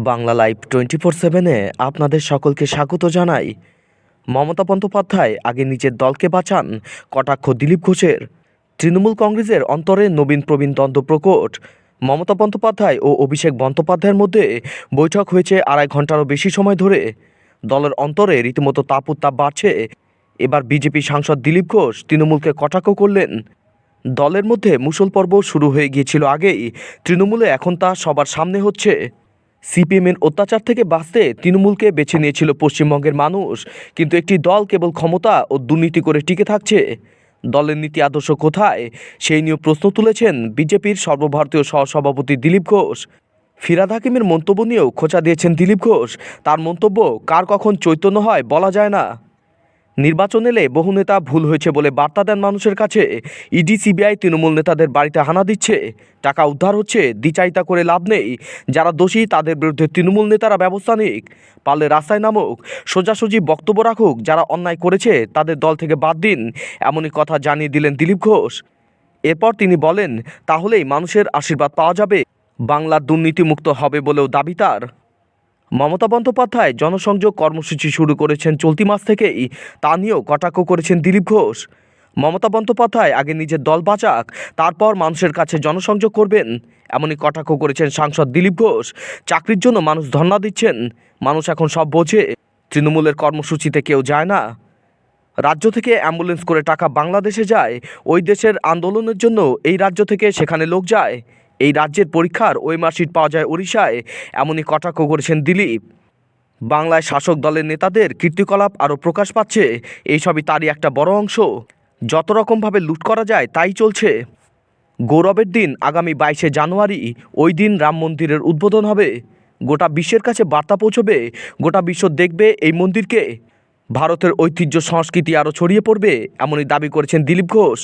Bangla live 24/7-এ আপনাদের সকলকে স্বাগত জানাই। মমতা বন্দ্যোপাধ্যায় আগে নিজের দলকে বাঁচান, কটাক্ষ দিলীপ ঘোষের। তৃণমূল কংগ্রেসের অন্তরে নবীন প্রবীণ দ্বন্দ্ব প্রকট। মমতা বন্দ্যোপাধ্যায় ও অভিষেক বন্দ্যোপাধ্যায়ের মধ্যে বৈঠক হয়েছে 2.5 ঘন্টারও বেশি সময় ধরে। দলের অন্তরে রীতিমতো তাপ উত্তাপ বাড়ছে। এবার বিজেপি সাংসদ দিলীপ ঘোষ তৃণমূলকে কটাক্ষ করলেন। দলের মধ্যে মুষল পর্ব শুরু হয়ে গিয়েছিল আগেই, তৃণমূলে এখন তা সবার সামনে হচ্ছে। সিপিএমের অত্যাচার থেকে বাঁচতে তৃণমূলকে বেছে নিয়েছিল পশ্চিমবঙ্গের মানুষ, কিন্তু একটি দল কেবল ক্ষমতা ও দুর্নীতি করে টিকে থাকছে। দলের নীতি আদর্শ কোথায়, সেই নিয়ে প্রশ্ন তুলেছেন বিজেপির সর্বভারতীয় সহসভাপতি দিলীপ ঘোষ। ফিরহাদ হাকিমের মন্তব্য নিয়েও খোঁচা দিয়েছেন দিলীপ ঘোষ। তার মন্তব্য, কার কখন চৈতন্য হয় বলা যায় না। নির্বাচন এলে বহু নেতা ভুল হয়েছে বলে বার্তা দেন মানুষের কাছে। ইডি সিবিআই তৃণমূল নেতাদের বাড়িতে হানা দিচ্ছে, টাকা উদ্ধার হচ্ছে, দ্বিচারিতা করে লাভ নেই। যারা দোষী তাদের বিরুদ্ধে তৃণমূল নেতারা ব্যবস্থা নিক, পারলে রাস্তায় নামুক, সোজাসুজি বক্তব্য রাখুক। যারা অন্যায় করেছে তাদের দল থেকে বাদ দিন, এমনই কথা জানিয়ে দিলেন দিলীপ ঘোষ। এরপর তিনি বলেন, তাহলেই মানুষের আশীর্বাদ পাওয়া যাবে, বাংলা দুর্নীতিমুক্ত হবে বলেও দাবি তার। মমতা বন্দ্যোপাধ্যায় জনসংযোগ কর্মসূচি শুরু করেছেন চলতি মাস থেকেই, তা নিয়েও কটাক্ষ করেছেন দিলীপ ঘোষ। মমতা বন্দ্যোপাধ্যায় আগে নিজের দল বাঁচাক, তারপর মানুষের কাছে জনসংযোগ করবেন, এমনই কটাক্ষ করেছেন সাংসদ দিলীপ ঘোষ। চাকরির জন্য মানুষ ধর্ণা দিচ্ছেন, মানুষ এখন সব বোঝে। তৃণমূলের কর্মসূচিতে কেউ যায় না। রাজ্য থেকে অ্যাম্বুলেন্স করে টাকা বাংলাদেশে যায়, ওই দেশের আন্দোলনের জন্য এই রাজ্য থেকে সেখানে লোক যায়। এই রাজ্যের পরীক্ষার ওই মার্কশিট পাওয়া যায় ওড়িশায়, এমনই কটাক্ষ করেছেন দিলীপ। বাংলায় শাসক দলের নেতাদের কীর্তিকলাপ আরও প্রকাশ পাচ্ছে, এইসবই তারই একটা বড় অংশ। যত রকমভাবে লুট করা যায় তাই চলছে। গৌরবের দিন আগামী 22শে জানুয়ারি, ওই দিন রাম মন্দিরের উদ্বোধন হবে। গোটা বিশ্বের কাছে বার্তা পৌঁছবে, গোটা বিশ্ব দেখবে এই মন্দিরকে। ভারতের ঐতিহ্য সংস্কৃতি আরও ছড়িয়ে পড়বে, এমনই দাবি করেছেন দিলীপ ঘোষ।